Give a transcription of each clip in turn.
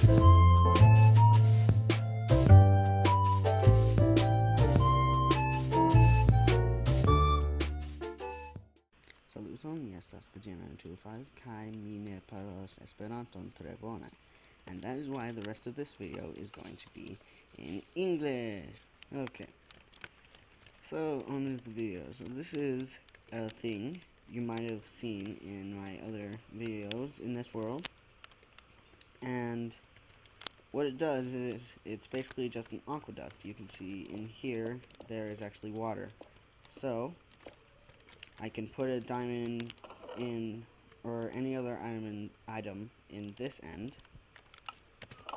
Saluton, mi estas the Gmail25, kai mi ne parolas Esperanton tre bone. And that is why the rest of this video is going to be in English. Okay. So, on this video, this is a thing you might have seen in my other videos in this world. And what it does is, it's basically just an aqueduct. You can see in here, there is actually water. So, I can put a diamond in, or any other item in this end,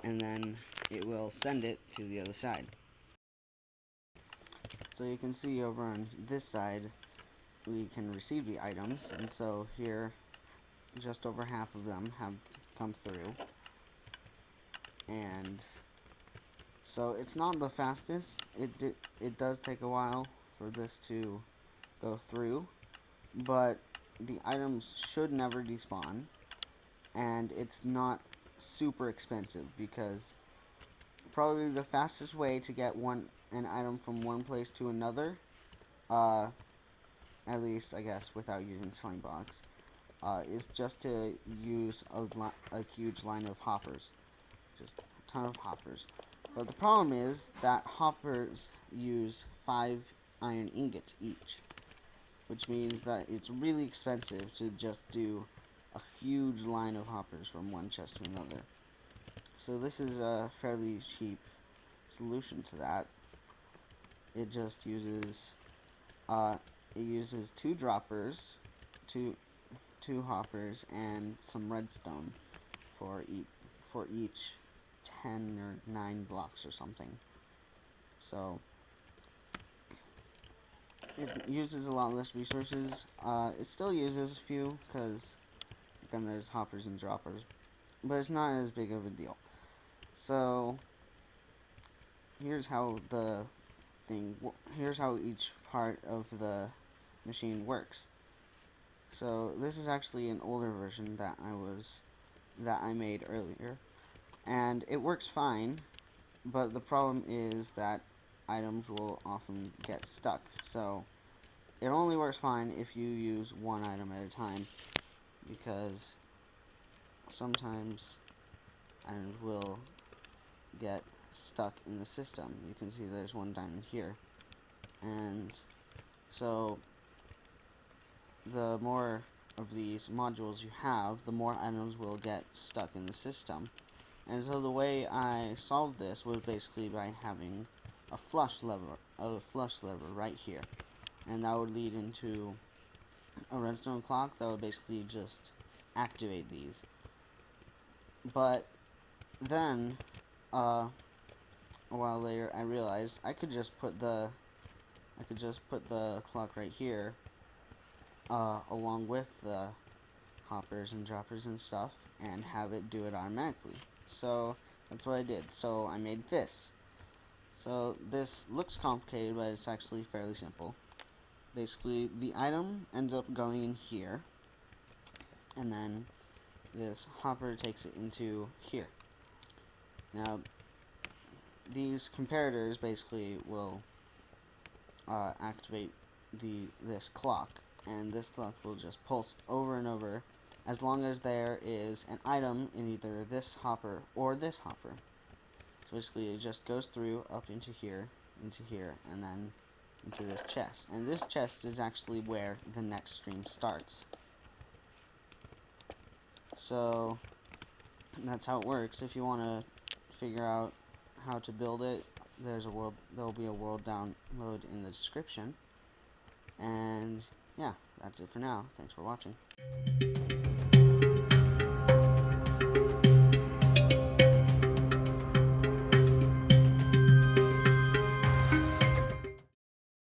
and then it will send it to the other side. So you can see over on this side, we can receive the items, and so here, just over half of them have come through. And so it's not the fastest. It does take a while for this to go through, but the items should never despawn, and it's not super expensive, because probably the fastest way to get an item from one place to another, at least I guess without using slime blocks, is just to use a huge line of hoppers, just a ton of hoppers. But the problem is that hoppers use 5 iron ingots each, which means that it's really expensive to just do a huge line of hoppers from one chest to another. So this is a fairly cheap solution to that. It just uses two droppers, two hoppers, and some redstone for each 10 or 9 blocks or something. So it uses a lot less resources. It still uses a few, because again there's hoppers and droppers, but it's not as big of a deal. So here's how here's how each part of the machine works. So this is actually an older version that I made earlier, and it works fine, but the problem is that items will often get stuck. So it only works fine if you use one item at a time, because sometimes items will get stuck in the system. You can see there's one diamond here, and so the more of these modules you have, the more items will get stuck in the system. And so the way I solved this was basically by having a flush lever right here, and that would lead into a redstone clock that would basically just activate these. But then a while later I realized I could just put the clock right here along with the hoppers and droppers and stuff, and have it do it automatically. So that's what I did. So I made this. So this looks complicated, but it's actually fairly simple. Basically, the item ends up going in here, and then this hopper takes it into here. Now, these comparators basically will activate this clock, and this clock will just pulse over and over as long as there is an item in either this hopper or this hopper. So basically it just goes through up into here, and then into this chest. And this chest is actually where the next stream starts. So that's how it works. If you want to figure out how to build it, there'll be a world download in the description. And yeah, that's it for now. Thanks for watching.